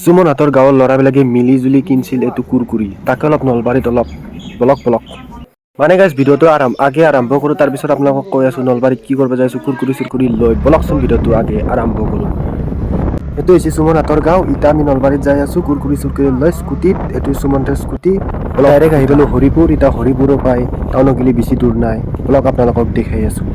সুমন হাতৰ গাঁৱৰ ল'ৰাবিলাকে মিলি জুলি কিনছিল এইটো কুৰকুৰি তাকে অলপ নলবাৰীত অলপ বলক মানে গাইজ ভিডিঅ'টো আৰম্ভ কৰোঁ তাৰপিছত আপোনালোকক কৈ আছোঁ নলবাৰীত কি কৰিব যাইছোঁ কুৰকুৰি লৈ বলকচোন ভিডিঅ'টো আৰম্ভ কৰোঁ। এইটো হৈছে সুমন হাতৰ গাঁও ইটা আমি নলবাৰীত যাই আছোঁ কুৰকুৰি লৈ স্কুটিত এইটো সুমন্থৰ স্কুটি ডাইৰেক্ট আহি পেলোঁ হৰিপুৰ এতিয়া হৰিপুৰো পায় টাউনত গেলি বেছি দূৰ নাই বলক আপোনালোকক দেখাই আছোঁ।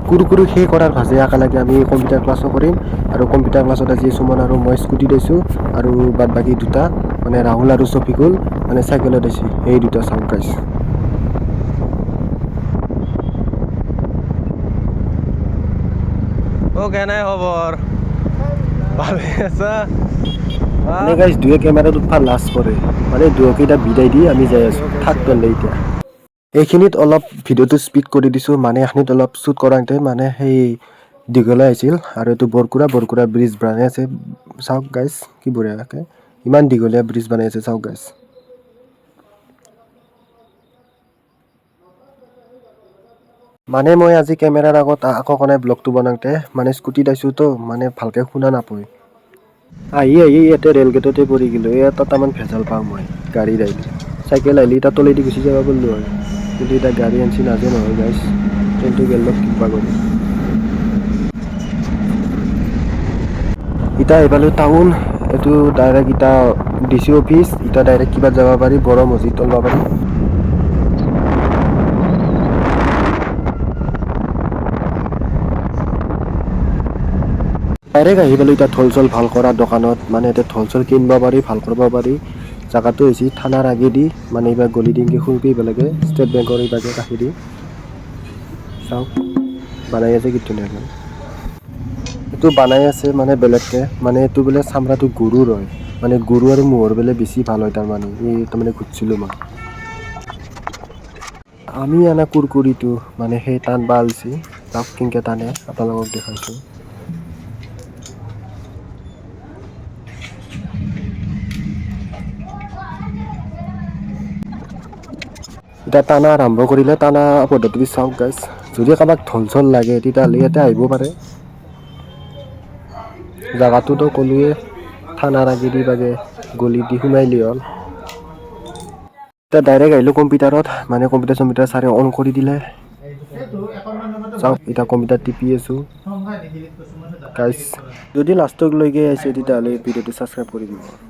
কুৰকুৰি শেষ কৰাৰ ভাজে একেলগে আমি কম্পিউটাৰ ক্লাছো কৰিম আৰু কম্পিউটাৰ ক্লাছত আজি সুমন আৰু মই স্কুটি দিছোঁ আৰু বাদ বাকী দুটা মানে ৰাহুল আৰু চফিকুল মানে চাইকেলত দিছে সেই দুটা চাওক গাইছ। কেনে খবৰ ভালে আছা? মানে গাইছ দুয়ে কেমেৰাত উঠবা লাজ কৰে মানে দুয়োকেইটা বিদায় দি আমি যাই আছোঁ থাক তেন্তে এতিয়া এইখিনিত অলপ ভিডিঅ'টো স্পীড কৰি দিছোঁ মানে এইখিনিত অলপ শ্বুট কৰাওঁতে মানে সেই দীঘলে আহিছিল আৰু এইটো বৰকুৰা ব্ৰিজ বনাই আছে চাওক গাইছ কি বঢ়িয়াকৈ ইমান দীঘলীয়া ব্ৰিজ বনাই আছে চাওক গাইছ। মানে মই আজি কেমেৰাৰ আগত আকৌ ব্লগটো বনাওঁতে মানে স্কুটিত আছোঁতো মানে ভালকৈ শুনা নাপায় আহি ইয়াতে ৰেল গেটতে পৰি গ'লোঁ ইয়াত তামান ভেজাল পাওঁ মই গাড়ীত আহিলে চাইকেল আহিলে এতিয়া তলেদি গুচি যাব পাৰিলোঁ হয় কিন্তু এতিয়া গাড়ী আনছি নাজে নহয় গাইছ ট্ৰেইনটো গেলত কিবা কৰি ইটা আহি পালোঁ টাউন এইটো ডাইৰেক্ট ইটা DC অফিচ ইটা ডাইৰেক্ট কিবা যাব পাৰি বড় মছজিদ ওলাব পাৰি। ডাইৰেক্ট আহি পালোঁ এতিয়া ঢোল চোল ভাল কৰা দোকানত মানে এতিয়া ঢোল চোল কিনিব পাৰি ভাল কৰিব পাৰি জেগাটো হৈছে থানাৰ আগেদি মানে এইবাৰ গলি ডিংকি খুলপি বেলেগে ষ্টেট বেংকৰ এইভাগে কাষেদি চাওক বনাই আছে কি ধুনীয়াকৈ এইটো বনাই আছে মানে বেলেগকৈ মানে এইটো বোলে চামৰাটো গৰুৰ হয় মানে গৰু আৰু ম'হৰ বোলে বেছি ভাল হয় তাৰমানে এই তাৰমানে ঘুৰিছিলোঁ মই আমি আনা কুৰকুৰিটো মানে সেই টান বালছি চাওক কেনেকৈ টানে আপোনালোকক দেখাইছোঁ। এতিয়া টানা আৰম্ভ কৰিলে টানা পদ্ধতি চাওক গাইছ যদি কাৰোবাক ঢোল চোল লাগে তেতিয়াহ'লে ইয়াতে আহিব পাৰে জেগাটোতো ক'লোৱে থানাৰ আগেদি বাগে গলি দি সোমাইলি হ'ল এতিয়া ডাইৰেক্ট আহিলোঁ কম্পিউটাৰত মানে কম্পিউটাৰ চম্পিউটাৰ চাৰে অন কৰি দিলে চাওক এতিয়া কম্পিউটাৰ টিপি আছোঁ গাইছ যদি লাষ্টলৈকে আহিছে তেতিয়াহ'লে ভিডিঅ'টো ছাবস্ক্ৰাইব কৰি দিব।